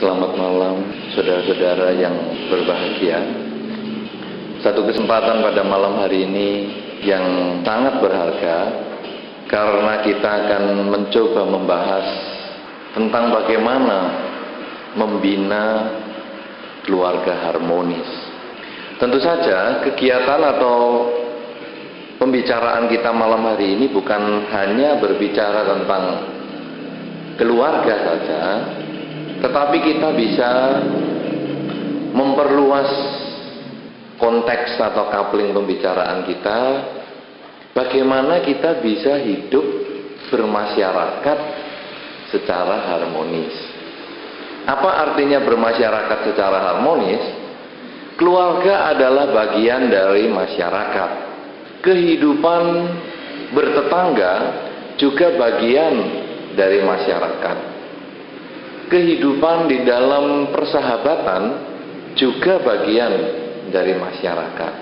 Selamat malam saudara-saudara yang berbahagia. Satu kesempatan pada malam hari ini yang sangat berharga, karena kita akan mencoba membahas tentang bagaimana membina keluarga harmonis. Tentu saja kegiatan atau pembicaraan kita malam hari ini bukan hanya berbicara tentang keluarga saja, tetapi kita bisa memperluas konteks atau coupling pembicaraan kita. Bagaimana kita bisa hidup bermasyarakat secara harmonis. Apa artinya bermasyarakat secara harmonis? Keluarga adalah bagian dari masyarakat. Kehidupan bertetangga juga bagian dari masyarakat. Kehidupan di dalam persahabatan juga bagian dari masyarakat.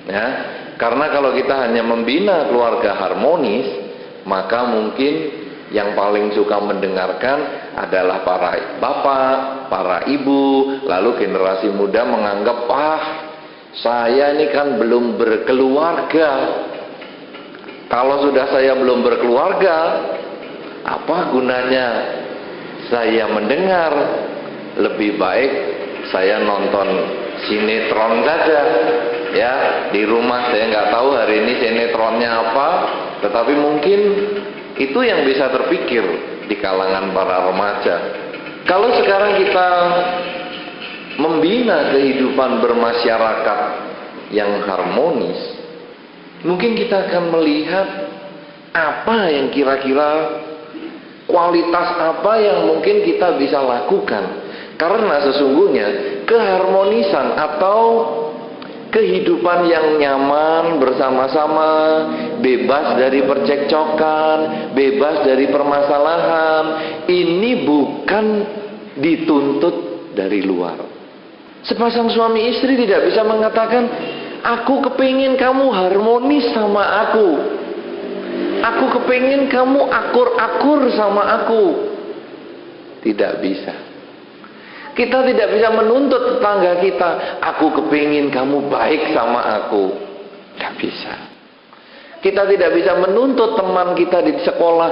Ya, karena kalau kita hanya membina keluarga harmonis, maka mungkin yang paling suka mendengarkan adalah para bapak, para ibu, lalu generasi muda menganggap, saya ini kan belum berkeluarga. Kalau sudah saya belum berkeluarga, apa gunanya saya mendengar? Lebih baik saya nonton sinetron saja. Ya, di rumah saya nggak tahu hari ini sinetronnya apa, tetapi mungkin itu yang bisa terpikir di kalangan para remaja. Kalau sekarang kita membina kehidupan bermasyarakat yang harmonis, mungkin kita akan melihat apa yang kira-kira, kualitas apa yang mungkin kita bisa lakukan. Karena sesungguhnya keharmonisan atau kehidupan yang nyaman bersama-sama, bebas dari percekcokan, bebas dari permasalahan, ini bukan dituntut dari luar. Sepasang suami istri tidak bisa mengatakan, aku kepingin kamu harmonis sama aku, aku kepingin kamu akur-akur sama aku. Tidak bisa. Kita tidak bisa menuntut tetangga kita, aku kepingin kamu baik sama aku. Tidak bisa. Kita tidak bisa menuntut teman kita di sekolah,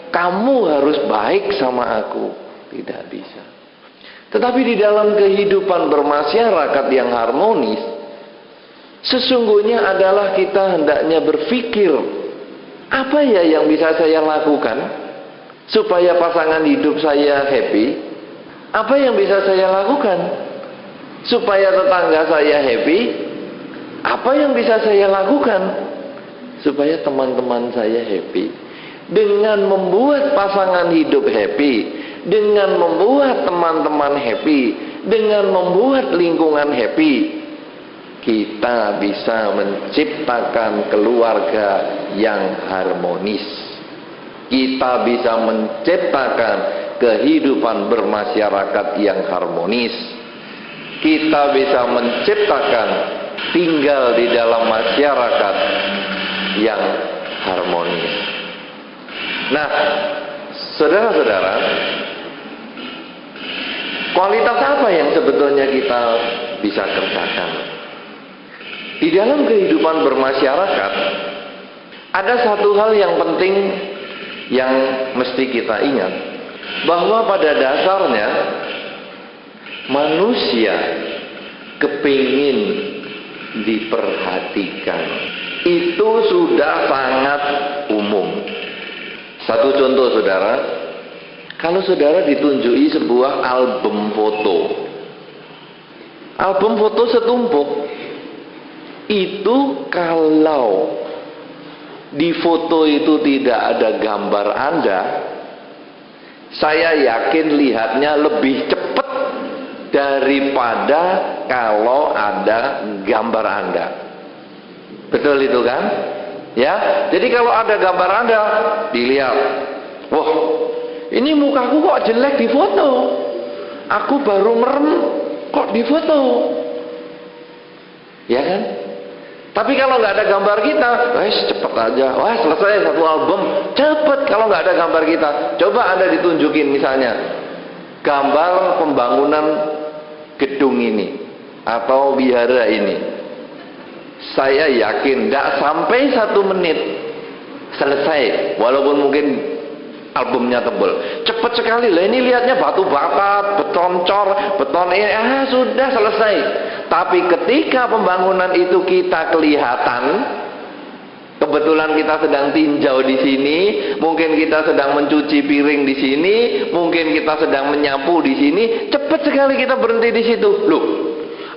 kamu harus baik sama aku. Tidak bisa. Tetapi di dalam kehidupan bermasyarakat yang harmonis, sesungguhnya adalah kita hendaknya berpikir, apa ya yang bisa saya lakukan supaya pasangan hidup saya happy? Apa yang bisa saya lakukan supaya tetangga saya happy? Apa yang bisa saya lakukan supaya teman-teman saya happy? Dengan membuat pasangan hidup happy, dengan membuat teman-teman happy, dengan membuat lingkungan happy, kita bisa menciptakan keluarga yang harmonis. Kita bisa menciptakan kehidupan bermasyarakat yang harmonis. Kita bisa menciptakan tinggal di dalam masyarakat yang harmonis. Nah, saudara-saudara, kualitas apa yang sebetulnya kita bisa kerjakan? Di dalam kehidupan bermasyarakat, ada satu hal yang penting yang mesti kita ingat, bahwa pada dasarnya manusia kepingin diperhatikan. Itu sudah sangat umum. Satu contoh, saudara, kalau saudara ditunjuki sebuah album foto, album foto setumpuk, itu kalau di foto itu tidak ada gambar Anda, saya yakin lihatnya lebih cepat daripada kalau ada gambar Anda. Betul itu kan? Ya, jadi kalau ada gambar Anda, dilihat, wah, ini mukaku kok jelek di foto, aku baru merem kok di foto, ya kan? Tapi kalau nggak ada gambar kita, cepet aja, wah selesai satu album, cepet. Kalau nggak ada gambar kita, coba Anda ditunjukin misalnya, gambar pembangunan gedung ini atau wihara ini. Saya yakin tidak sampai 1 menit selesai, walaupun mungkin albumnya tebal. Cepat sekali lah, ini lihatnya batu bata, beton cor, beton ini, sudah selesai. Tapi ketika pembangunan itu kita kelihatan, kebetulan kita sedang tinjau di sini, mungkin kita sedang mencuci piring di sini, mungkin kita sedang menyapu di sini, cepat sekali kita berhenti di situ. Loh,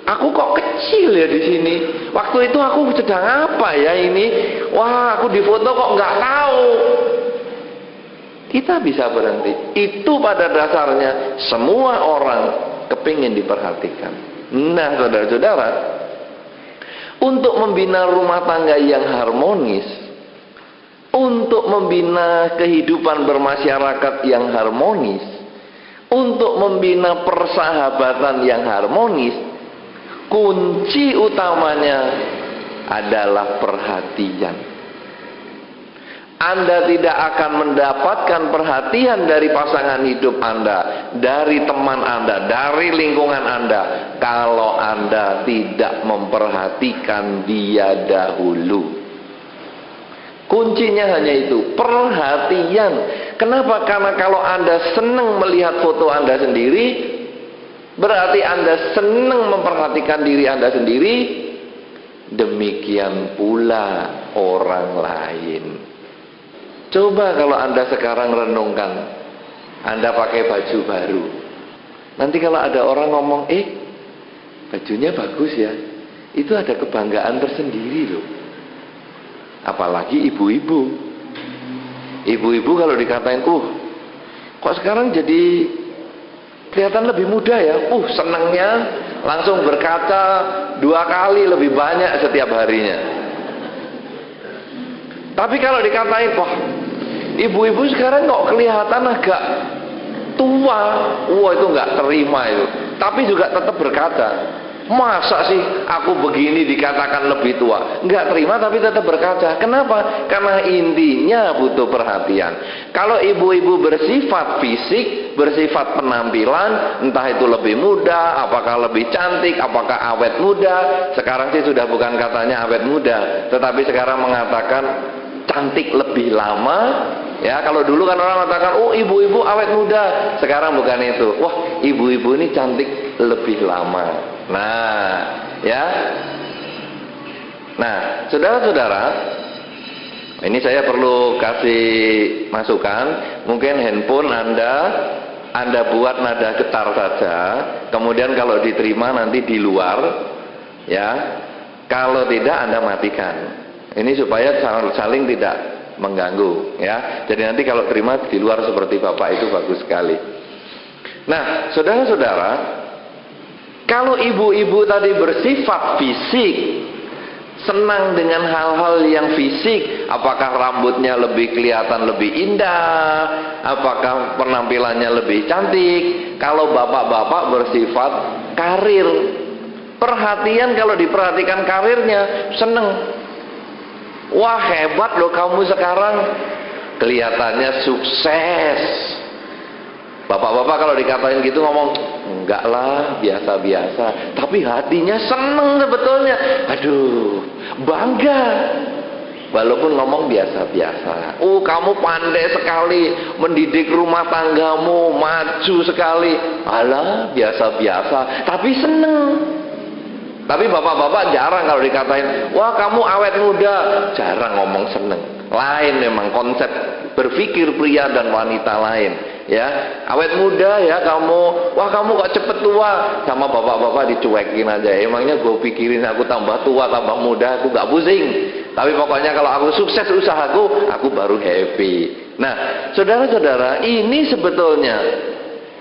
aku kok kecil ya di sini. Waktu itu aku sedang apa ya ini? Wah, aku di foto kok nggak tahu. Kita bisa berhenti. Itu pada dasarnya semua orang kepingin diperhatikan. Nah, saudara-saudara, untuk membina rumah tangga yang harmonis, untuk membina kehidupan bermasyarakat yang harmonis, untuk membina persahabatan yang harmonis, kunci utamanya adalah perhatian. Anda tidak akan mendapatkan perhatian dari pasangan hidup Anda, dari teman Anda, dari lingkungan Anda, kalau Anda tidak memperhatikan dia dahulu. Kuncinya hanya itu, perhatian. Kenapa? Karena kalau Anda senang melihat foto Anda sendiri, berarti Anda senang memperhatikan diri Anda sendiri. Demikian pula orang lain. Coba kalau Anda sekarang renungkan, Anda pakai baju baru. Nanti kalau ada orang ngomong, bajunya bagus ya, itu ada kebanggaan tersendiri loh. Apalagi ibu-ibu. Ibu-ibu kalau dikatain, kok sekarang jadi kelihatan lebih muda ya. Senangnya langsung berkaca 2 kali lebih banyak setiap harinya. Tapi kalau dikatain, ibu-ibu sekarang kok kelihatan agak tua, itu nggak terima itu. Tapi juga tetap berkata, masa sih aku begini dikatakan lebih tua? Nggak terima tapi tetap berkaca. Kenapa? Karena intinya butuh perhatian. Kalau ibu-ibu bersifat fisik, bersifat penampilan, entah itu lebih muda, apakah lebih cantik, apakah awet muda. Sekarang sih sudah bukan katanya awet muda, tetapi sekarang mengatakan cantik lebih lama. Ya, kalau dulu kan orang mengatakan, ibu-ibu awet muda. Sekarang bukan itu. Wah, ibu-ibu ini cantik lebih lama. Nah, ya. Nah, saudara-saudara, ini saya perlu kasih masukan. Mungkin handphone Anda buat nada getar saja. Kemudian kalau diterima nanti di luar, ya. Kalau tidak Anda matikan. Ini supaya saling tidak mengganggu, ya. Jadi nanti kalau terima di luar seperti Bapak itu bagus sekali. Nah, saudara-saudara, kalau ibu-ibu tadi bersifat fisik, senang dengan hal-hal yang fisik, apakah rambutnya lebih kelihatan lebih indah, apakah penampilannya lebih cantik. Kalau bapak-bapak bersifat karir, perhatian, kalau diperhatikan karirnya, seneng. Wah, hebat loh kamu sekarang, kelihatannya sukses. Bapak-bapak kalau dikatain gitu ngomong, enggak lah, biasa-biasa. Tapi hatinya seneng sebetulnya. Aduh, bangga. Walaupun ngomong biasa-biasa. Kamu pandai sekali mendidik rumah tanggamu, maju sekali. Alah, biasa-biasa. Tapi seneng. Tapi bapak-bapak jarang kalau dikatain, wah kamu awet muda, jarang ngomong seneng. Lain memang konsep berpikir pria dan wanita lain, ya. Awet muda ya kamu, wah kamu kok cepet tua. Sama bapak-bapak dicuekin aja. Emangnya gue pikirin aku tambah tua tambah muda, aku gak pusing. Tapi pokoknya kalau aku sukses usahaku, aku baru happy. Nah, saudara-saudara, ini sebetulnya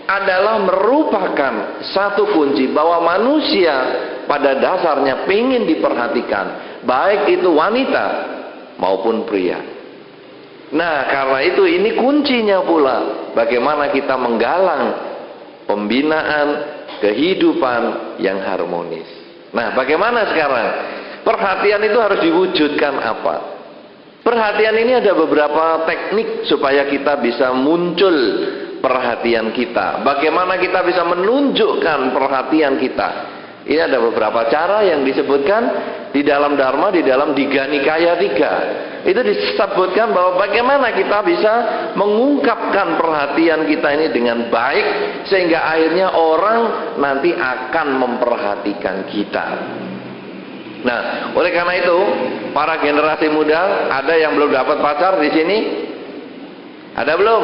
adalah merupakan satu kunci bahwa manusia pada dasarnya ingin diperhatikan, baik itu wanita maupun pria. Nah, karena itu ini kuncinya pula bagaimana kita menggalang pembinaan kehidupan yang harmonis. Nah, bagaimana sekarang? Perhatian itu harus diwujudkan apa? Perhatian ini ada beberapa teknik supaya kita bisa muncul perhatian kita. Bagaimana kita bisa menunjukkan perhatian kita? Ini ada beberapa cara yang disebutkan di dalam Dharma, di dalam Digha Nikaya 3. Itu disebutkan bahwa bagaimana kita bisa mengungkapkan perhatian kita ini dengan baik, sehingga akhirnya orang nanti akan memperhatikan kita. Nah, oleh karena itu, para generasi muda, ada yang belum dapat pacar di sini? Ada belum?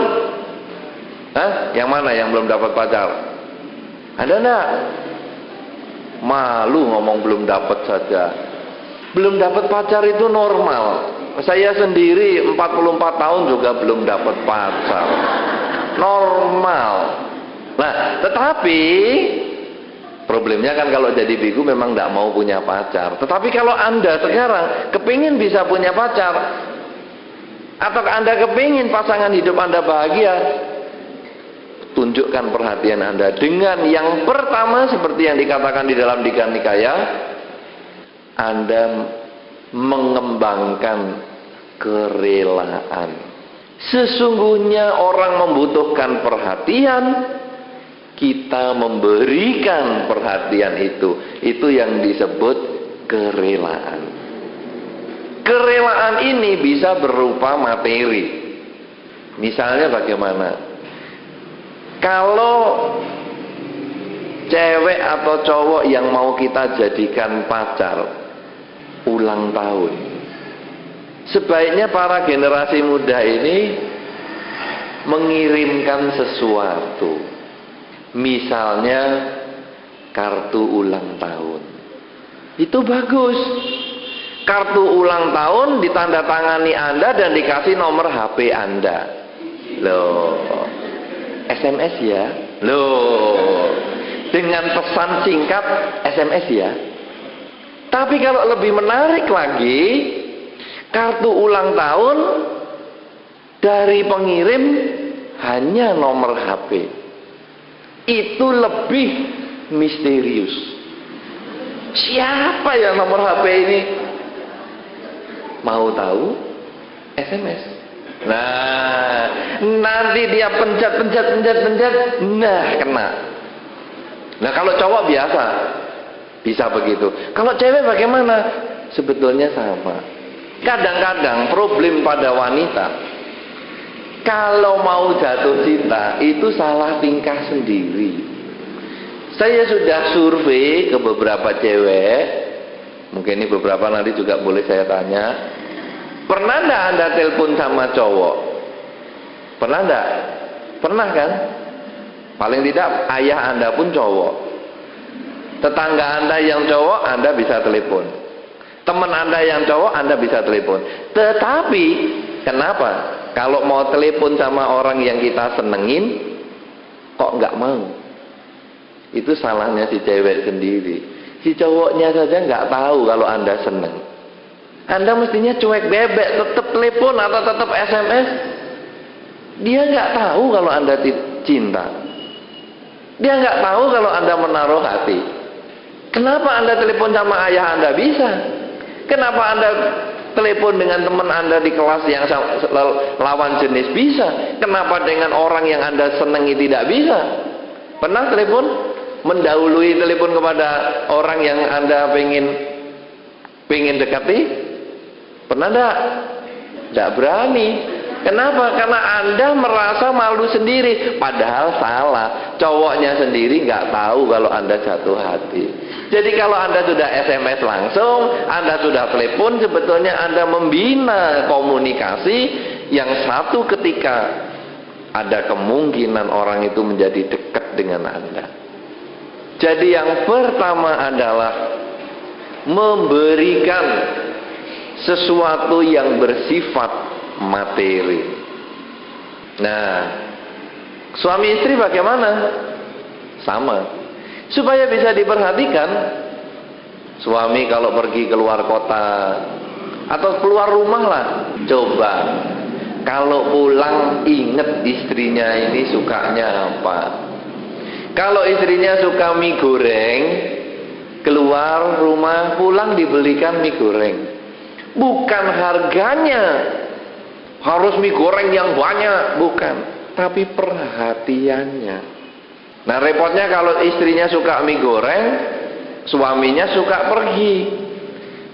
Hah? Yang mana yang belum dapat pacar? Ada enggak? Malu ngomong belum dapat saja. Belum dapat pacar itu normal. Saya sendiri 44 tahun juga belum dapat pacar. Normal. Nah, tetapi problemnya kan kalau jadi biku memang tidak mau punya pacar. Tetapi kalau Anda sekarang kepingin bisa punya pacar, atau Anda kepingin pasangan hidup Anda bahagia, tunjukkan perhatian Anda dengan yang pertama seperti yang dikatakan di dalam Digha Nikaya, Anda mengembangkan kerelaan. Sesungguhnya orang membutuhkan perhatian, kita memberikan perhatian itu yang disebut kerelaan. Kerelaan ini bisa berupa materi. Misalnya bagaimana? Kalau cewek atau cowok yang mau kita jadikan pacar ulang tahun, sebaiknya para generasi muda ini mengirimkan sesuatu. Misalnya kartu ulang tahun. Itu bagus. Kartu ulang tahun ditandatangani Anda dan dikasih nomor HP Anda. Loh, SMS ya. Loh, dengan pesan singkat SMS ya. Tapi kalau lebih menarik lagi, kartu ulang tahun dari pengirim hanya nomor HP. Itu lebih misterius. Siapa ya nomor HP ini? Mau tahu? SMS. Nah, nanti dia pencet, nah kena. Nah, kalau cowok biasa bisa begitu. Kalau cewek bagaimana? Sebetulnya sama. Kadang-kadang problem pada wanita, kalau mau jatuh cinta itu salah tingkah sendiri. Saya sudah survei ke beberapa cewek, mungkin ini beberapa nanti juga boleh saya tanya. Pernah enggak Anda telepon sama cowok? Pernah enggak? Pernah kan? Paling tidak ayah Anda pun cowok. Tetangga Anda yang cowok Anda bisa telepon. Teman Anda yang cowok Anda bisa telepon. Tetapi kenapa? Kalau mau telepon sama orang yang kita senengin kok nggak mau? Itu salahnya si cewek sendiri. Si cowoknya saja nggak tahu kalau Anda seneng. Anda mestinya cuek bebek, tetap telepon atau tetap SMS. Dia nggak tahu kalau Anda cinta. Dia nggak tahu kalau Anda menaruh hati. Kenapa Anda telepon sama ayah Anda bisa? Kenapa Anda telepon dengan teman Anda di kelas yang lawan jenis bisa? Kenapa dengan orang yang Anda senangi tidak bisa? Pernah telepon? Mendahului telepon kepada orang yang Anda pengen dekati? Pernah enggak? Enggak berani. Kenapa? Karena Anda merasa malu sendiri. Padahal salah. Cowoknya sendiri nggak tahu kalau Anda jatuh hati. Jadi kalau Anda sudah SMS langsung, Anda sudah telepon, sebetulnya Anda membina komunikasi yang satu ketika ada kemungkinan orang itu menjadi dekat dengan Anda. Jadi yang pertama adalah memberikan sesuatu yang bersifat materi. Nah, suami istri bagaimana? Sama. Supaya bisa diperhatikan, suami kalau pergi keluar kota atau keluar rumah lah, coba kalau pulang inget istrinya ini sukanya apa. Kalau istrinya suka mie goreng, keluar rumah pulang dibelikan mie goreng. Bukan harganya harus mie goreng yang banyak, bukan. tapi perhatiannya. Nah repotnya kalau istrinya suka mie goreng, suaminya suka pergi,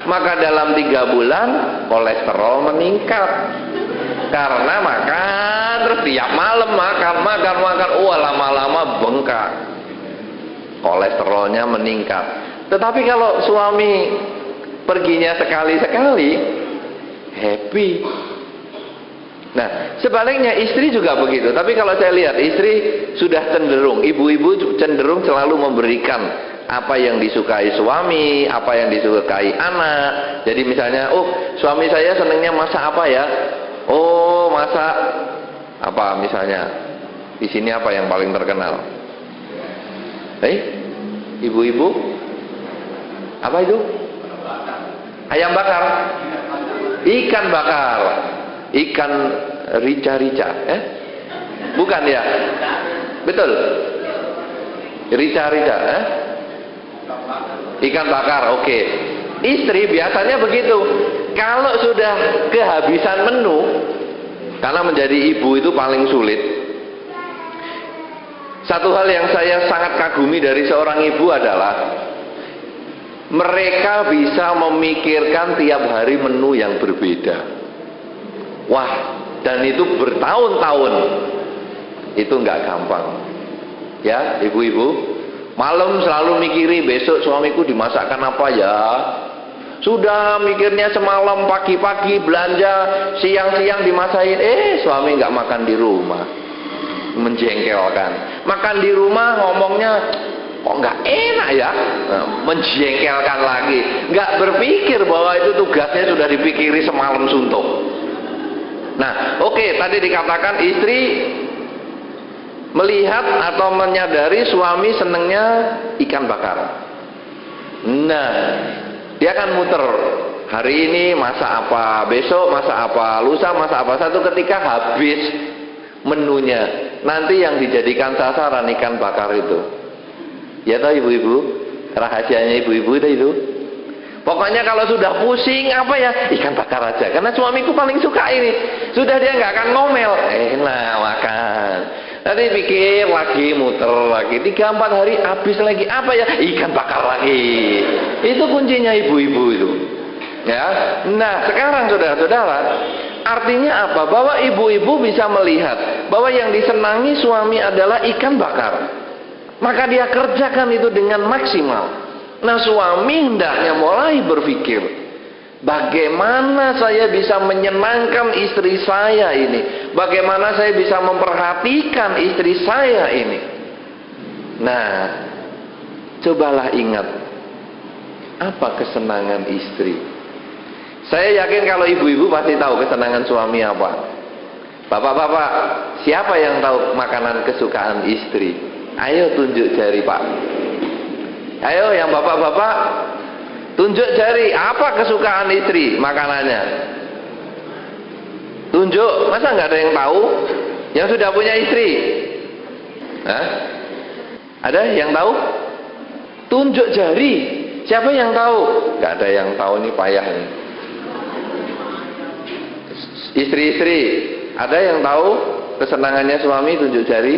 maka dalam 3 bulan kolesterol meningkat. Karena makan terus tiap malam makan. Lama-lama bengkak, kolesterolnya meningkat. Tetapi kalau suami perginya sekali-sekali, happy. Nah sebaliknya istri juga begitu. Tapi kalau saya lihat istri sudah cenderung, ibu-ibu cenderung selalu memberikan apa yang disukai suami, apa yang disukai anak. Jadi misalnya, oh suami saya senangnya masak apa ya? Oh masak apa misalnya? Di sini apa yang paling terkenal? Ibu-ibu apa itu? Ayam bakar, ikan bakar, ikan rica-rica, bukan ya? Betul, rica-rica, ikan bakar, oke. Istri biasanya begitu. Kalau sudah kehabisan menu, karena menjadi ibu itu paling sulit. Satu hal yang saya sangat kagumi dari seorang ibu adalah mereka bisa memikirkan tiap hari menu yang berbeda. Wah, dan itu bertahun-tahun. Itu nggak gampang. Ya, ibu-ibu, malam selalu mikiri besok suamiku dimasakkan apa ya. Sudah mikirnya semalam, pagi-pagi belanja, siang-siang dimasakin, suami nggak makan di rumah. Menjengkelkan. Makan di rumah ngomongnya kok nggak enak ya, menjengkelkan lagi. Nggak berpikir bahwa itu tugasnya sudah dipikiri semalam suntuk. Nah, oke, tadi dikatakan istri melihat atau menyadari suami senengnya ikan bakar. Nah, dia akan muter. Hari ini masak apa, besok masak apa, lusa masak apa. Satu ketika habis menunya. Nanti yang dijadikan sasaran ikan bakar itu. Ya tahu ibu-ibu, rahasianya ibu-ibu itu. Pokoknya kalau sudah pusing apa ya, ikan bakar aja. Karena suamiku paling suka ini. Sudah dia nggak akan ngomel. Enak makan. Nanti pikir lagi, muter lagi. 3-4 hari habis lagi apa ya, ikan bakar lagi. Itu kuncinya ibu-ibu itu. Ya. Nah sekarang saudara-saudara, artinya apa? Bahwa ibu-ibu bisa melihat bahwa yang disenangi suami adalah ikan bakar. Maka dia kerjakan itu dengan maksimal. Nah suami hendaknya mulai berpikir, bagaimana saya bisa menyenangkan istri saya ini? Bagaimana saya bisa memperhatikan istri saya ini? Nah, cobalah ingat, apa kesenangan istri? Saya yakin kalau ibu-ibu pasti tahu kesenangan suami apa. Bapak-bapak, siapa yang tahu makanan kesukaan istri? Ayo tunjuk jari Pak. Ayo yang bapak-bapak, tunjuk jari, apa kesukaan istri makanannya? Tunjuk, masa nggak ada yang tahu? Yang sudah punya istri? Hah? Ada yang tahu? Tunjuk jari. Siapa yang tahu? Nggak ada yang tahu, ini payah nih. Istri-istri, ada yang tahu kesenangannya suami? Tunjuk jari.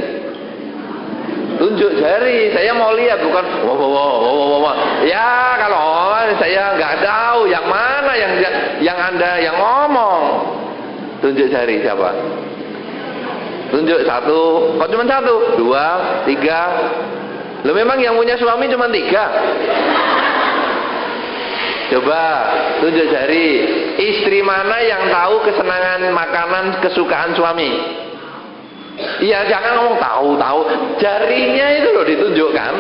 Tunjuk jari, saya mau lihat, bukan ya kalau saya nggak tahu yang mana yang Anda yang ngomong. Tunjuk jari siapa? Tunjuk satu, kok cuma satu? 2, 3. Loh memang yang punya suami cuma 3? Coba tunjuk jari, istri mana yang tahu kesenangan makanan kesukaan suami? Iya, jangan ngomong tahu-tahu, jarinya itu loh ditunjukkan.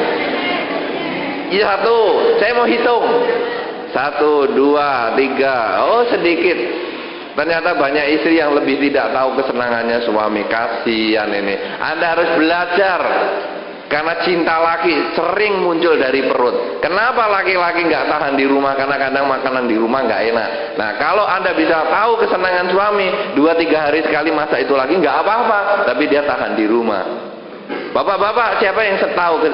Iya, 1, saya mau hitung. 1, 2, 3. Oh sedikit. Ternyata banyak istri yang lebih tidak tahu kesenangannya suami. Kasihan ini. Anda harus belajar. Karena cinta laki sering muncul dari perut. Kenapa laki-laki nggak tahan di rumah? Karena kadang makanan di rumah nggak enak. Nah kalau Anda bisa tahu kesenangan suami, 2-3 hari sekali masak itu lagi nggak apa-apa. Tapi dia tahan di rumah. Bapak-bapak, siapa yang tahu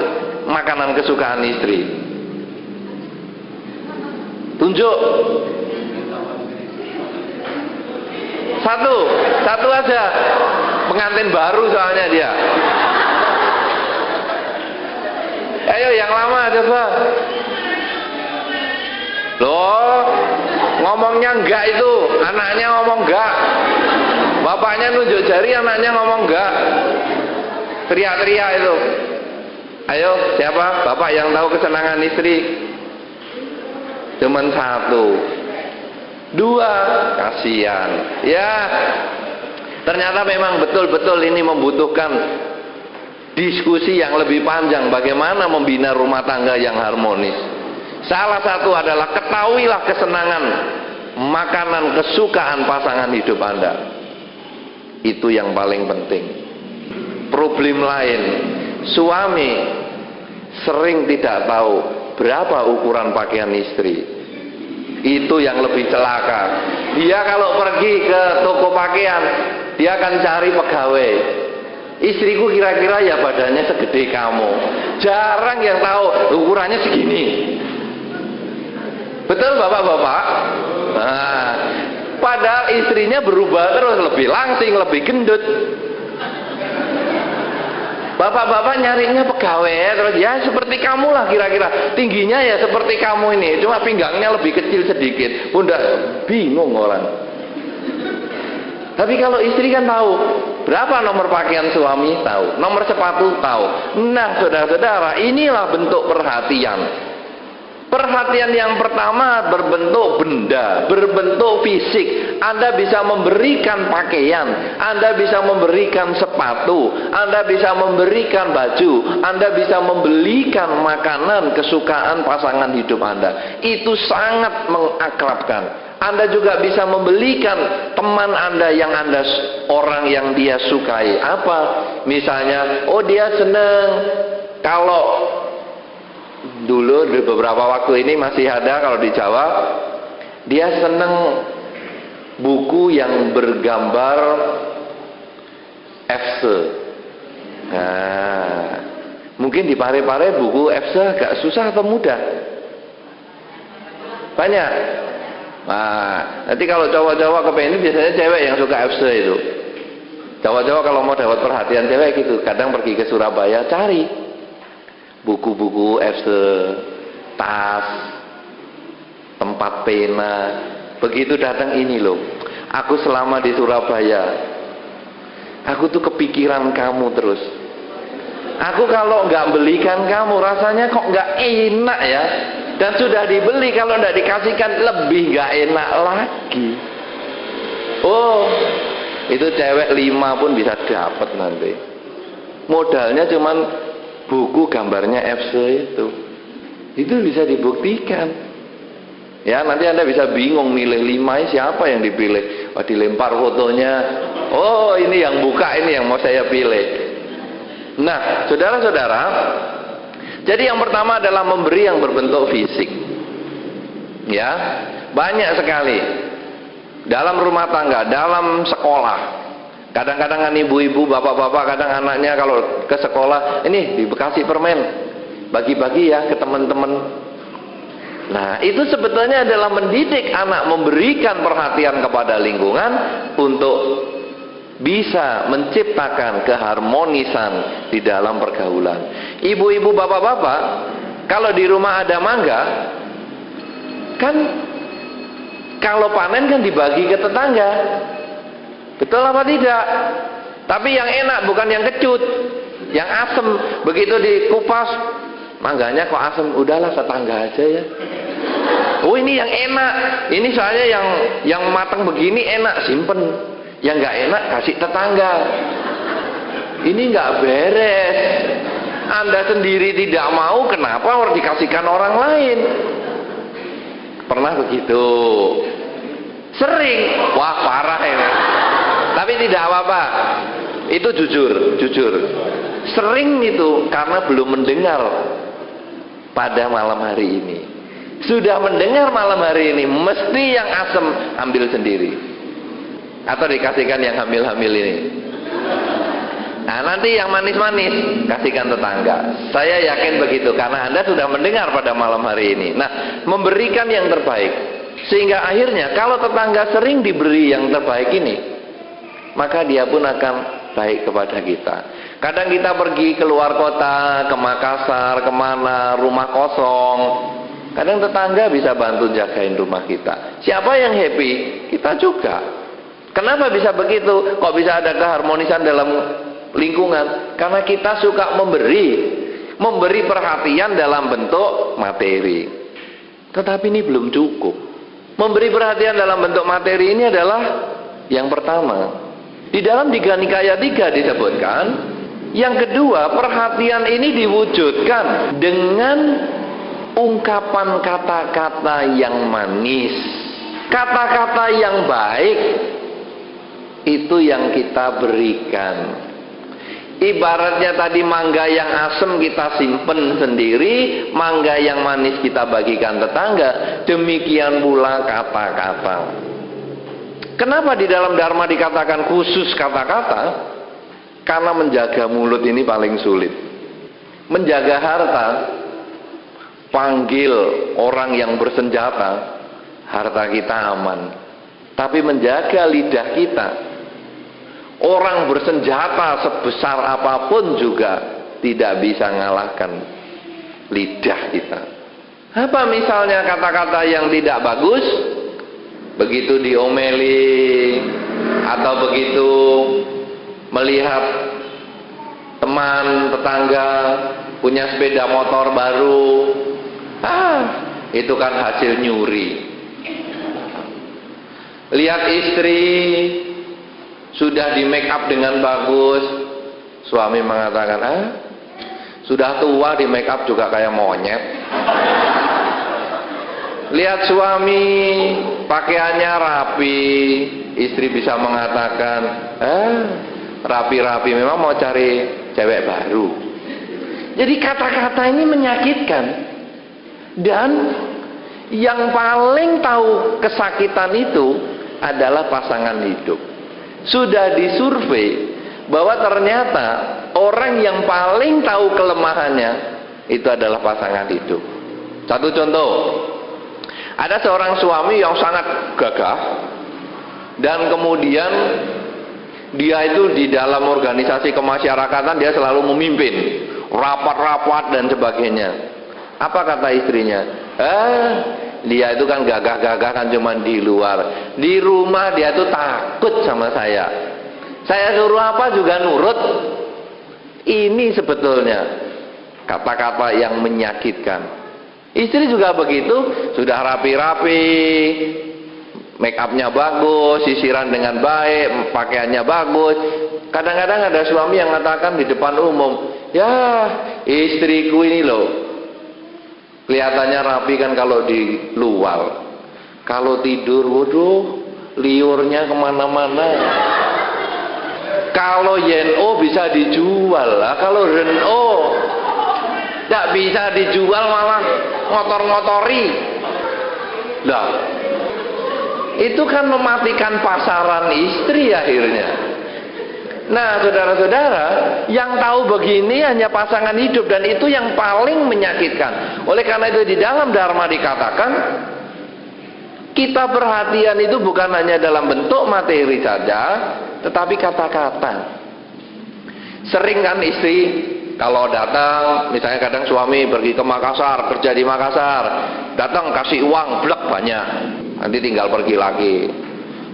makanan kesukaan istri? Tunjuk. 1 aja. pengantin baru soalnya dia. Ayo yang lama coba. Loh, ngomongnya enggak itu, anaknya ngomong enggak. Bapaknya nunjuk jari, anaknya ngomong enggak. Teriak-teriak itu. Ayo, siapa? Bapak yang tahu kesenangan istri? Cuman satu. Dua, kasihan. Ya, ternyata memang betul-betul ini membutuhkan diskusi yang lebih panjang. Bagaimana membina rumah tangga yang harmonis. Salah satu adalah ketahuilah kesenangan, makanan, kesukaan pasangan hidup Anda. Itu yang paling penting. Problem lain, suami sering tidak tahu berapa ukuran pakaian istri. Itu yang lebih celaka. Dia kalau pergi ke toko pakaian, dia akan cari pegawai. Istriku kira-kira ya badannya segede kamu. Jarang yang tahu ukurannya segini. Betul bapak-bapak? Nah, padahal istrinya berubah terus, lebih langsing, lebih gendut. Bapak-bapak nyarinya pegawai ya, terus ya seperti kamu lah kira-kira, tingginya ya seperti kamu ini, cuma pinggangnya lebih kecil sedikit. Bunda bingung orang. Tapi kalau istri kan tahu berapa nomor pakaian suami, tahu nomor sepatu, tahu. Nah saudara-saudara, inilah bentuk perhatian. Perhatian yang pertama berbentuk benda, berbentuk fisik. Anda bisa memberikan pakaian, Anda bisa memberikan sepatu, Anda bisa memberikan baju, Anda bisa membelikan makanan kesukaan pasangan hidup Anda. Itu sangat mengakrabkan. Anda juga bisa membelikan teman Anda yang Anda, orang yang dia sukai. Apa? Misalnya, oh dia seneng kalau dulu di beberapa waktu ini masih ada kalau di Jawa, dia seneng buku yang bergambar Fse. Nah, mungkin di Pare-Pare buku Fse agak susah atau mudah? Banyak. Nah, nanti kalau cowok-cowok kepengen, biasanya cewek yang suka Fse itu. Cowok-cowok kalau mau dapat perhatian cewek gitu, kadang pergi ke Surabaya cari buku-buku Fse, tas, tempat pena. Begitu datang ini loh, aku selama di Surabaya, aku tuh kepikiran kamu terus. Aku kalau nggak belikan kamu, rasanya kok nggak enak ya. Dan sudah dibeli, kalau nggak dikasihkan lebih nggak enak lagi. Oh, itu cewek 5 pun bisa dapat nanti. Modalnya cuman buku gambarnya Fse itu bisa dibuktikan ya. Nanti Anda bisa bingung milih 5 siapa yang dipilih. Oh, dilempar fotonya, oh ini yang buka, ini yang mau saya pilih. Nah saudara-saudara, jadi yang pertama adalah memberi yang berbentuk fisik ya. Banyak sekali dalam rumah tangga, dalam sekolah. Kadang-kadang kan ibu-ibu, bapak-bapak, kadang anaknya kalau ke sekolah, ini di Bekasi permen, bagi-bagi ya ke teman-teman. Nah, itu sebetulnya adalah mendidik anak, memberikan perhatian kepada lingkungan untuk bisa menciptakan keharmonisan di dalam pergaulan. Ibu-ibu, bapak-bapak, kalau di rumah ada mangga, kan kalau panen kan dibagi ke tetangga. Betul apa tidak? Tapi yang enak bukan yang kecut, yang asem. Begitu dikupas, mangganya kok asem, udahlah tetangga aja ya. Oh ini yang enak, ini soalnya yang matang begini enak, simpen. Yang nggak enak kasih tetangga. Ini nggak beres. Anda sendiri tidak mau, kenapa harus dikasihkan orang lain? Pernah begitu? Sering, wah parah ya. Tapi tidak apa-apa. Itu jujur. Sering itu karena belum mendengar pada malam hari ini. Sudah mendengar malam hari ini, mesti yang asem ambil sendiri. Atau dikasihkan yang hamil-hamil ini. Nah nanti yang manis-manis kasihkan tetangga. Saya yakin begitu karena Anda sudah mendengar pada malam hari ini. Nah, memberikan yang terbaik. Sehingga akhirnya kalau tetangga sering diberi yang terbaik ini, maka dia pun akan baik kepada kita. Kadang kita pergi keluar kota, ke Makassar, kemana, rumah kosong. Kadang tetangga bisa bantu jagain rumah kita. Siapa yang happy? Kita juga. Kenapa bisa begitu? Kok bisa ada keharmonisan dalam lingkungan? Karena kita suka memberi perhatian dalam bentuk materi. Tetapi ini belum cukup. Memberi perhatian dalam bentuk materi ini adalah yang pertama. Di dalam Tiga Nikaya 3 disebutkan, yang kedua, perhatian ini diwujudkan dengan ungkapan kata-kata yang manis, kata-kata yang baik. Itu yang kita berikan. Ibaratnya tadi mangga yang asem kita simpen sendiri, mangga yang manis kita bagikan tetangga. Demikian pula kata-kata. Kenapa di dalam Dharma dikatakan khusus kata-kata? Karena menjaga mulut ini paling sulit. Menjaga harta, panggil orang yang bersenjata, harta kita aman. Tapi menjaga lidah kita, orang bersenjata sebesar apapun juga tidak bisa mengalahkan lidah kita. Apa misalnya kata-kata yang tidak bagus? Begitu diomeli atau begitu melihat teman tetangga punya sepeda motor baru, itu kan hasil nyuri. Lihat istri sudah di make up dengan bagus, suami mengatakan, sudah tua di make up juga kayak monyet. Lihat suami pakaiannya rapi, istri bisa mengatakan, rapi-rapi memang mau cari cewek baru. Jadi kata-kata ini menyakitkan. Dan yang paling tahu kesakitan itu adalah pasangan hidup. Sudah disurvei bahwa ternyata orang yang paling tahu kelemahannya itu adalah pasangan hidup. Satu contoh, ada seorang suami yang sangat gagah, dan kemudian dia itu di dalam organisasi kemasyarakatan dia selalu memimpin rapat-rapat dan sebagainya. Apa kata istrinya? Dia itu kan gagah-gagah kan cuma di luar. Di rumah dia tuh takut sama saya. Saya suruh apa juga nurut. Ini sebetulnya kata-kata yang menyakitkan. Istri juga begitu, sudah rapi-rapi, make upnya bagus, sisiran dengan baik, pakaiannya bagus. Kadang-kadang ada suami yang mengatakan di depan umum, ya istriku ini loh, kelihatannya rapi kan kalau di luar, kalau tidur, waduh, liurnya kemana-mana. Kalau YNO bisa dijual lah, kalau RENO tidak bisa dijual, malah ngotor-ngotori. Lah, itu kan mematikan pasaran istri akhirnya. Nah, saudara-saudara, yang tahu begini hanya pasangan hidup, dan itu yang paling menyakitkan. Oleh karena itu di dalam Dharma dikatakan, kita perhatian itu bukan hanya dalam bentuk materi saja, tetapi kata-kata. Sering kan istri kalau datang, misalnya kadang suami pergi ke Makassar, kerja di Makassar, datang kasih uang blek banyak, nanti tinggal pergi lagi.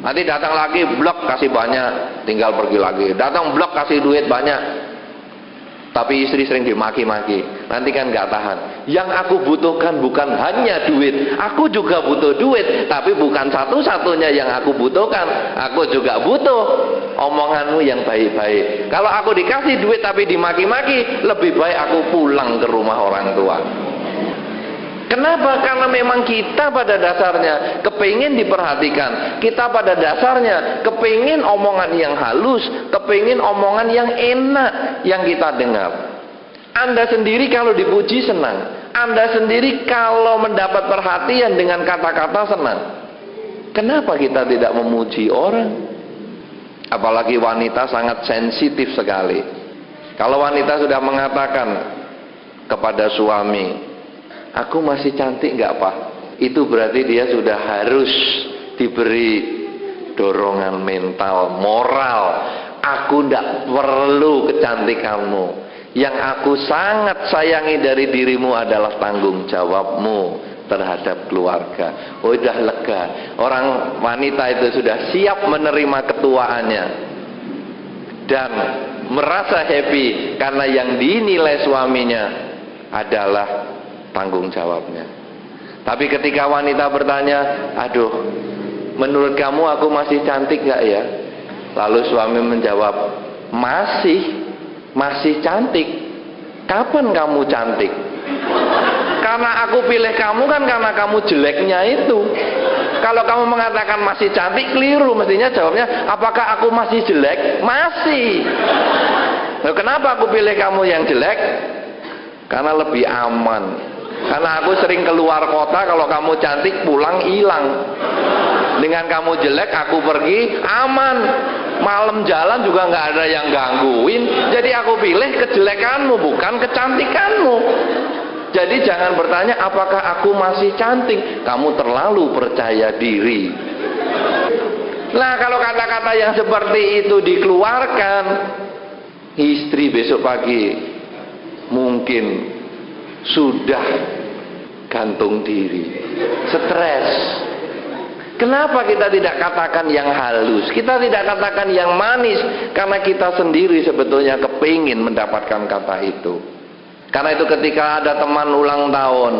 Nanti datang lagi blek kasih banyak, tinggal pergi lagi. Datang blek kasih duit banyak, tapi istri sering dimaki-maki. Nanti kan nggak tahan. Yang aku butuhkan bukan hanya duit, aku juga butuh duit, tapi bukan satu-satunya yang aku butuhkan. Aku juga butuh omonganmu yang baik-baik. Kalau aku dikasih duit tapi dimaki-maki, lebih baik aku pulang ke rumah orang tua. Kenapa? Karena memang kita pada dasarnya kepingin diperhatikan. Kita pada dasarnya kepingin omongan yang halus, kepingin omongan yang enak yang kita dengar. Anda sendiri kalau dipuji senang. Anda sendiri kalau mendapat perhatian dengan kata-kata senang. Kenapa kita tidak memuji orang? Apalagi wanita sangat sensitif sekali. Kalau wanita sudah mengatakan kepada suami, aku masih cantik nggak Pak? Itu berarti dia sudah harus diberi dorongan mental, moral. Aku Aku tidak perlu kecantikanmu. Yang aku sangat sayangi dari dirimu adalah tanggung jawabmu terhadap keluarga. Oh, sudah lega. Orang wanita itu sudah siap menerima ketuaannya dan merasa happy karena yang dinilai suaminya adalah tanggung jawabnya. Tapi ketika wanita bertanya, aduh, menurut kamu aku masih cantik gak ya? Lalu suami menjawab, masih cantik. Kapan kamu cantik? Karena aku pilih kamu kan karena kamu jeleknya itu. Kalau kamu mengatakan masih cantik, keliru. Mestinya jawabnya, apakah aku masih jelek? Masih. Nah, kenapa aku pilih kamu yang jelek? Karena lebih aman. Karena aku sering keluar kota, kalau kamu cantik pulang hilang. Dengan kamu jelek aku pergi aman. Malam jalan juga nggak ada yang gangguin. Jadi aku pilih kejelekanmu bukan kecantikanmu. Jadi jangan bertanya apakah aku masih cantik. Kamu terlalu percaya diri. Nah, kalau kata-kata yang seperti itu dikeluarkan, istri besok pagi mungkin sudah gantung diri, stres. Kenapa kita tidak katakan yang halus? Kita tidak katakan yang manis karena kita sendiri sebetulnya kepingin mendapatkan kata itu. Karena itu ketika ada teman ulang tahun,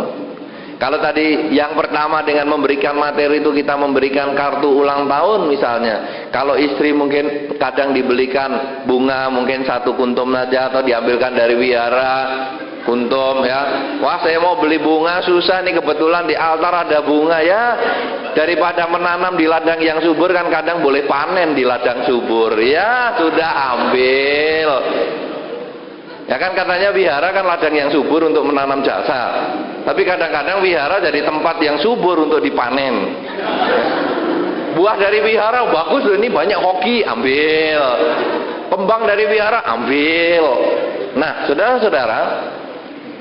kalau tadi yang pertama dengan memberikan materi itu kita memberikan kartu ulang tahun misalnya. Kalau istri mungkin kadang dibelikan bunga mungkin 1 kuntum saja atau diambilkan dari wihara kuntum ya. Wah, saya mau beli bunga susah nih, kebetulan di altar ada bunga ya. Daripada menanam di ladang yang subur kan kadang boleh panen di ladang subur. Ya, sudah ambil. Ya kan katanya wihara kan ladang yang subur untuk menanam jasa. Tapi kadang-kadang wihara jadi tempat yang subur untuk dipanen. Buah dari wihara bagus loh, ini banyak hoki, ambil. Kembang dari wihara, ambil. Nah, saudara-saudara,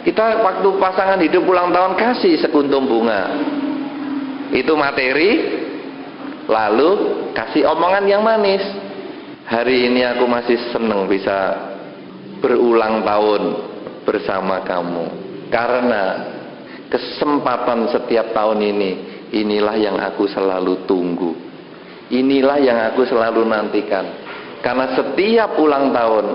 kita waktu pasangan hidup ulang tahun kasih sekuntum bunga. Itu materi, lalu kasih omongan yang manis. Hari ini aku masih senang bisa berulang tahun bersama kamu. Karena kesempatan setiap tahun ini, inilah yang aku selalu tunggu. Inilah yang aku selalu nantikan. Karena setiap ulang tahun,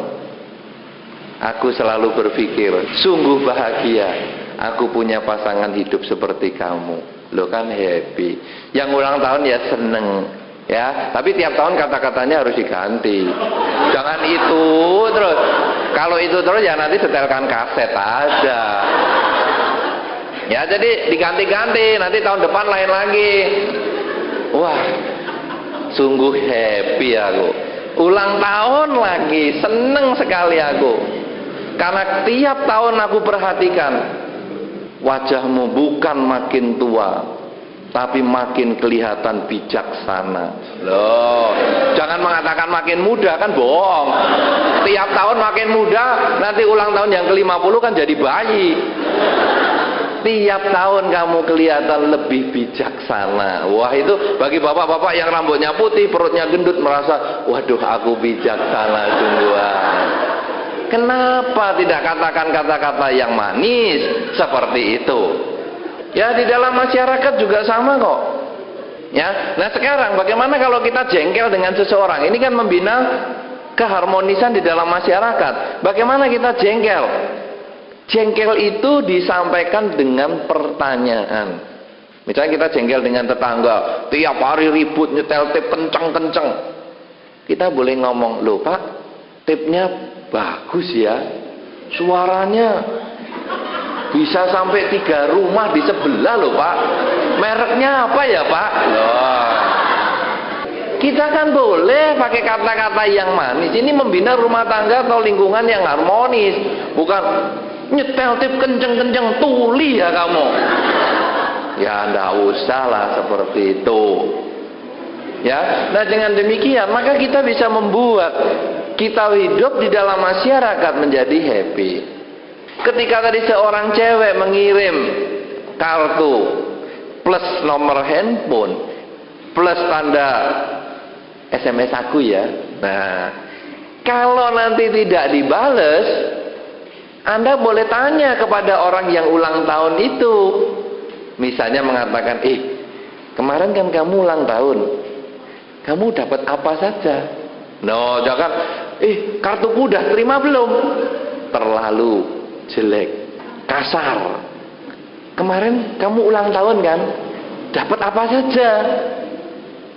aku selalu berpikir, sungguh bahagia aku punya pasangan hidup seperti kamu. Lo kan happy. Yang ulang tahun ya seneng ya, tapi tiap tahun kata-katanya harus diganti. Jangan itu terus. Kalau itu terus ya nanti setelkan kaset aja. Ya jadi diganti-ganti, nanti tahun depan lain lagi. Wah, sungguh happy aku. Ulang tahun lagi, seneng sekali aku. Karena tiap tahun aku perhatikan, wajahmu bukan makin tua, tapi makin kelihatan bijaksana. Loh, jangan mengatakan makin muda, kan bohong. Tiap tahun makin muda, nanti ulang tahun yang ke-50 kan jadi bayi. Tiap tahun kamu kelihatan lebih bijaksana. Wah, itu bagi bapak-bapak yang rambutnya putih, perutnya gendut merasa, waduh aku bijaksana sungguhan. Kenapa tidak katakan kata-kata yang manis seperti itu? Ya, di dalam masyarakat juga sama kok. Ya, nah sekarang bagaimana kalau kita jengkel dengan seseorang? Ini kan membina keharmonisan di dalam masyarakat. Bagaimana kita jengkel? Jengkel itu disampaikan dengan pertanyaan. Misalnya kita jengkel dengan tetangga, tiap hari ribut nyetel tip kenceng-kenceng. Kita boleh ngomong, loh Pak, tipnya bagus ya, suaranya bisa sampai 3 rumah di sebelah loh Pak. Mereknya apa ya Pak? Loh. Kita kan boleh pakai kata-kata yang manis. Ini membina rumah tangga atau lingkungan yang harmonis. Bukan nyetel tip kenceng-kenceng, tuli ya kamu. Ya ndak usah lah seperti itu. Ya, nah dengan demikian maka kita bisa membuat kita hidup di dalam masyarakat menjadi happy. Ketika tadi seorang cewek mengirim kartu plus nomor handphone plus tanda SMS aku ya. Nah, Kalau nanti tidak dibales, Anda boleh tanya kepada orang yang ulang tahun itu. Misalnya mengatakan, kemarin kan kamu ulang tahun, kamu dapat apa saja? No, jangan, kartuku udah terima belum? Terlalu jelek, kasar. Kemarin kamu ulang tahun kan, dapat apa saja?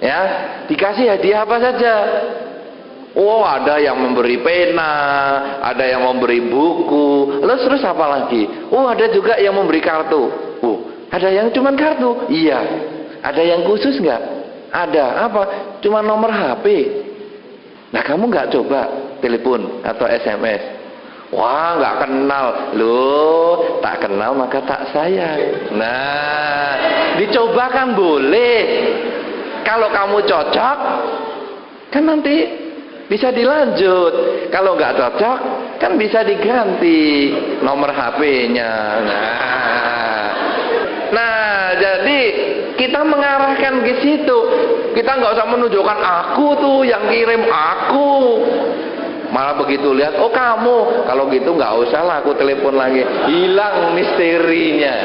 Ya, dikasih hadiah apa saja? Oh, ada yang memberi pena, ada yang memberi buku, terus apa lagi? Oh, ada juga yang memberi kartu. Oh, ada yang cuman kartu? Iya. Ada yang khusus nggak? Ada. Apa? Cuma nomor HP. Nah, kamu nggak coba telepon atau SMS? Wah, nggak kenal. Loh, tak kenal maka tak sayang. Nah, dicoba kan boleh. Kalau kamu cocok, kan nanti bisa dilanjut. Kalau nggak cocok, kan bisa diganti nomor HP-nya. Nah, jadi kita mengarahkan ke situ. Kita nggak usah menunjukkan aku tuh yang kirim aku. Malah begitu lihat, oh kamu. Kalau gitu nggak usah lah aku telepon lagi. Hilang misterinya.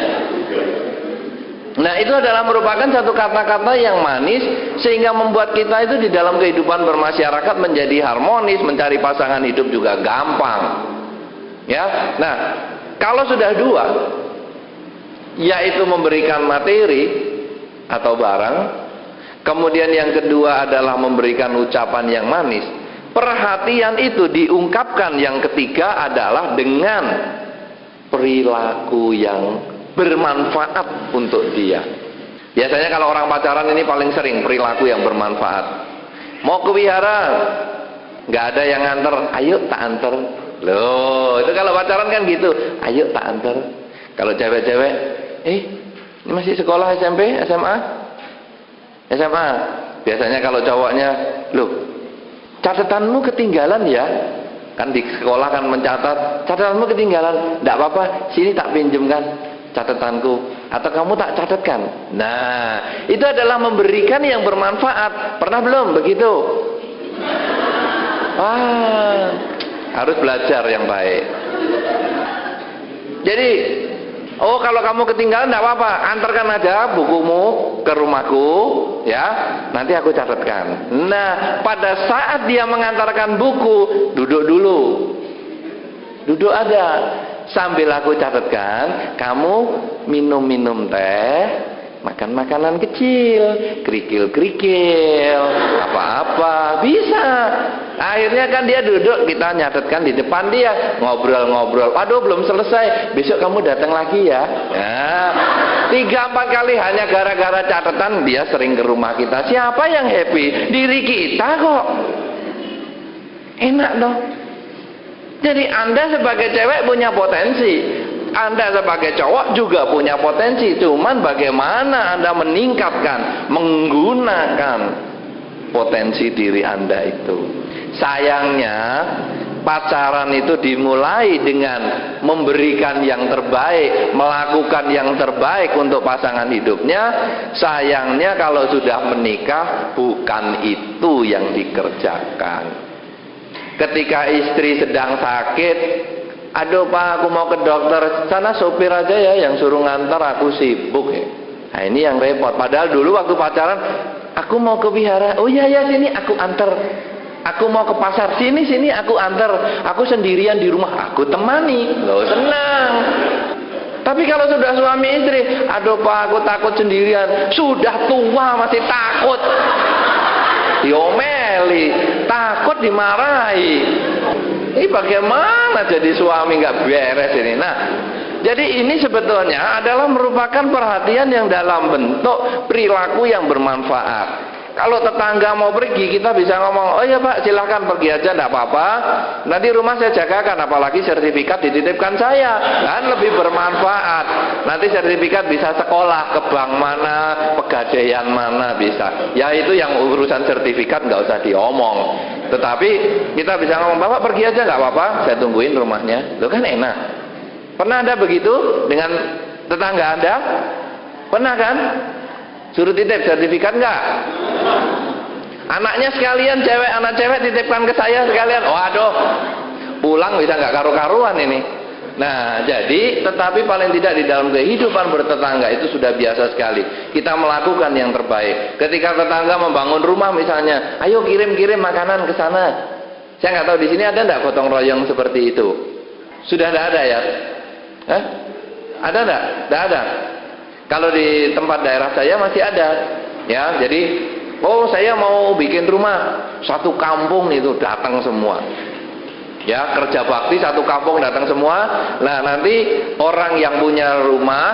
Nah, itu adalah merupakan satu kata-kata yang manis sehingga membuat kita itu di dalam kehidupan bermasyarakat menjadi harmonis, mencari pasangan hidup juga gampang. Ya. Nah, kalau sudah dua, yaitu memberikan materi atau barang, kemudian yang kedua adalah memberikan ucapan yang manis. Perhatian itu diungkapkan yang ketiga adalah dengan perilaku yang bermanfaat untuk dia. Biasanya kalau orang pacaran ini paling sering perilaku yang bermanfaat. Mau ke wihara, nggak ada yang nganter, ayo tak anter. Loh, itu kalau pacaran kan gitu, ayo tak anter. Kalau cewek-cewek, ini masih sekolah SMP, SMA? SMA. Biasanya kalau cowoknya, loh, catatanmu ketinggalan ya. Kan di sekolah kan mencatat, catatanmu ketinggalan. Nggak apa-apa, sini tak pinjemkan catatanku, atau kamu tak catatkan. Nah, itu adalah memberikan yang bermanfaat. Pernah belum begitu? Wah, harus belajar yang baik. Jadi, oh kalau kamu ketinggalan tidak apa-apa, antarkan aja bukumu ke rumahku, ya. Nanti aku catatkan. Nah, pada saat dia mengantarkan buku, duduk dulu. Duduk aja. Sambil aku catatkan, kamu minum-minum teh, makan makanan kecil, kerikil-kerikil, apa-apa, bisa. Akhirnya kan dia duduk, kita nyatetkan di depan dia, ngobrol-ngobrol. Aduh, belum selesai, besok kamu datang lagi ya. Nah, 3-4 kali hanya gara-gara catatan dia sering ke rumah kita. Siapa yang happy? Diri kita kok. Enak dong. Jadi Anda sebagai cewek punya potensi, Anda sebagai cowok juga punya potensi. Cuman bagaimana Anda meningkatkan, menggunakan potensi diri Anda itu. Sayangnya pacaran itu dimulai dengan memberikan yang terbaik, melakukan yang terbaik untuk pasangan hidupnya. Sayangnya kalau sudah menikah, bukan itu yang dikerjakan. Ketika istri sedang sakit, aduh Pak, aku mau ke dokter, sana sopir aja ya yang suruh ngantar, aku sibuk ya. Nah ini yang repot. Padahal dulu waktu pacaran, aku mau ke wihara, oh iya ya sini aku antar. Aku mau ke pasar, sini aku antar. Aku sendirian di rumah, aku temani. Loh, senang. Tapi kalau sudah suami istri, aduh Pak, aku takut sendirian. Sudah tua masih takut. Diomeli, takut dimarahi. Ini bagaimana jadi suami nggak beres ini? Nah, jadi ini sebetulnya adalah merupakan perhatian yang dalam bentuk perilaku yang bermanfaat. Kalau tetangga mau pergi, kita bisa ngomong, oh ya Pak, silahkan pergi aja, enggak apa-apa. Nanti rumah saya jagakan, apalagi sertifikat dititipkan saya, kan lebih bermanfaat. Nanti sertifikat bisa sekolah, ke bank mana, pegadaian mana bisa. Ya itu yang urusan sertifikat nggak usah diomong. Tetapi kita bisa ngomong, Bapak pergi aja nggak apa-apa, saya tungguin rumahnya. Loh kan enak. Pernah Anda begitu dengan tetangga Anda? Pernah kan? Suruh titip sertifikat enggak? Anaknya sekalian cewek, anak cewek titipkan ke saya sekalian. Waduh, pulang bisa nggak karu-karuan ini. Nah, jadi tetapi paling tidak di dalam kehidupan bertetangga itu sudah biasa sekali. Kita melakukan yang terbaik. Ketika tetangga membangun rumah misalnya, ayo kirim-kirim makanan ke sana. Saya nggak tahu di sini ada nggak gotong royong seperti itu. Sudah ada ya? Hah? Ada nggak? Nggak ada. Kalau di tempat daerah saya masih ada. Ya, jadi oh saya mau bikin rumah, satu kampung itu datang semua. Ya, kerja bakti satu kampung datang semua. Nah, nanti orang yang punya rumah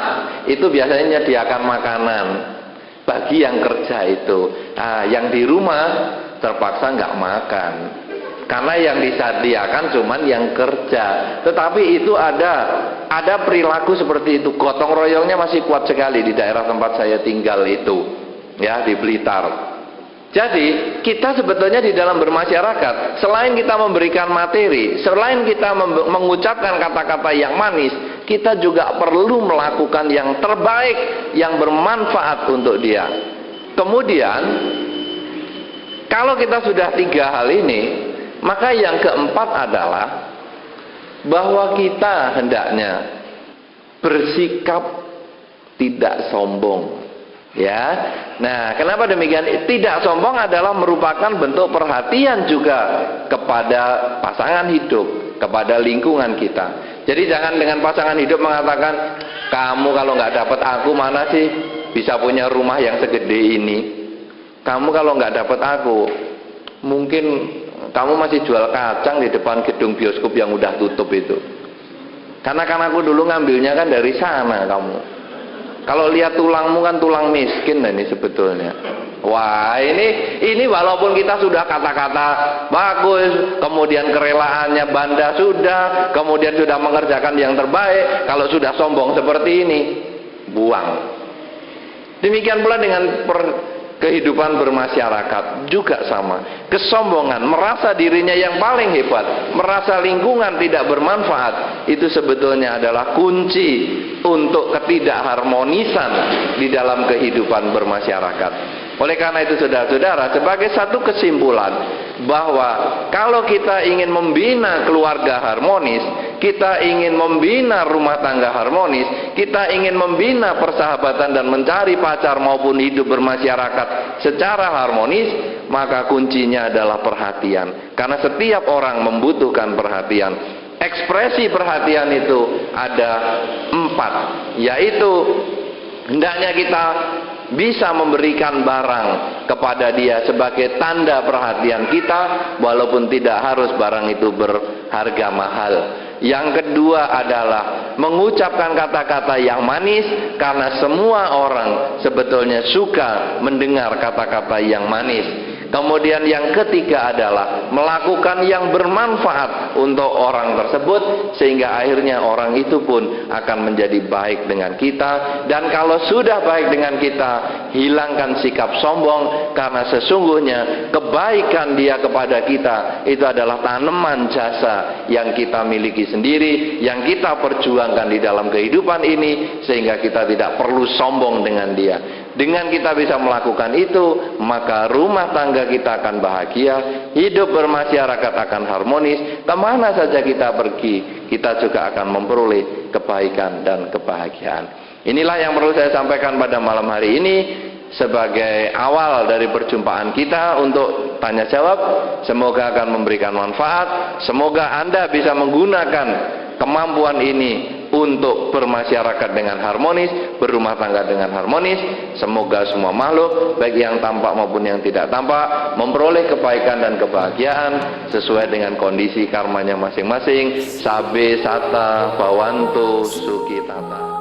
itu biasanya menyediakan makanan bagi yang kerja itu. Nah, yang di rumah terpaksa nggak makan karena yang disediakan cuman yang kerja. Tetapi itu ada perilaku seperti itu. Gotong royongnya masih kuat sekali di daerah tempat saya tinggal itu, ya, di Blitar. Jadi kita sebetulnya di dalam bermasyarakat, selain kita memberikan materi, selain kita mengucapkan kata-kata yang manis, kita juga perlu melakukan yang terbaik, yang bermanfaat untuk dia. Kemudian kalau kita sudah 3 hal ini, maka yang keempat adalah bahwa kita hendaknya bersikap tidak sombong. Ya, nah kenapa demikian? Tidak sombong adalah merupakan bentuk perhatian juga kepada pasangan hidup, kepada lingkungan kita. Jadi jangan dengan pasangan hidup mengatakan, kamu kalau nggak dapat aku mana sih bisa punya rumah yang segede ini? Kamu kalau nggak dapat aku, mungkin kamu masih jual kacang di depan gedung bioskop yang udah tutup itu. Karena kan aku dulu ngambilnya kan dari sana kamu. Kalau lihat tulangmu kan tulang miskin ini sebetulnya. Wah, ini walaupun kita sudah kata-kata bagus, kemudian kerelaannya banda sudah, kemudian sudah mengerjakan yang terbaik, kalau sudah sombong seperti ini, buang. Demikian pula dengan kehidupan bermasyarakat juga sama. Kesombongan, merasa dirinya yang paling hebat, merasa lingkungan tidak bermanfaat, itu sebetulnya adalah kunci untuk ketidakharmonisan di dalam kehidupan bermasyarakat. Oleh karena itu saudara-saudara, sebagai satu kesimpulan bahwa kalau kita ingin membina keluarga harmonis, kita ingin membina rumah tangga harmonis, kita ingin membina persahabatan dan mencari pacar maupun hidup bermasyarakat secara harmonis, maka kuncinya adalah perhatian. Karena setiap orang membutuhkan perhatian. Ekspresi perhatian itu ada 4, yaitu hendaknya kita bisa memberikan barang kepada dia sebagai tanda perhatian kita, walaupun tidak harus barang itu berharga mahal. Yang kedua adalah mengucapkan kata-kata yang manis, karena semua orang sebetulnya suka mendengar kata-kata yang manis. Kemudian yang ketiga adalah melakukan yang bermanfaat untuk orang tersebut, sehingga akhirnya orang itu pun akan menjadi baik dengan kita. Dan kalau sudah baik dengan kita, hilangkan sikap sombong, karena sesungguhnya kebaikan dia kepada kita itu adalah tanaman jasa yang kita miliki sendiri, yang kita perjuangkan di dalam kehidupan ini, sehingga kita tidak perlu sombong dengan dia. Dengan kita bisa melakukan itu, maka rumah tangga kita akan bahagia, hidup bermasyarakat akan harmonis. Kemana saja kita pergi, kita juga akan memperoleh kebaikan dan kebahagiaan. Inilah yang perlu saya sampaikan pada malam hari ini sebagai awal dari perjumpaan kita untuk tanya jawab. Semoga akan memberikan manfaat. Semoga Anda bisa menggunakan kemampuan ini untuk bermasyarakat dengan harmonis, berumah tangga dengan harmonis. Semoga semua makhluk, baik yang tampak maupun yang tidak tampak, memperoleh kebaikan dan kebahagiaan sesuai dengan kondisi karmanya masing-masing. Sabe sata bawantu sukitata.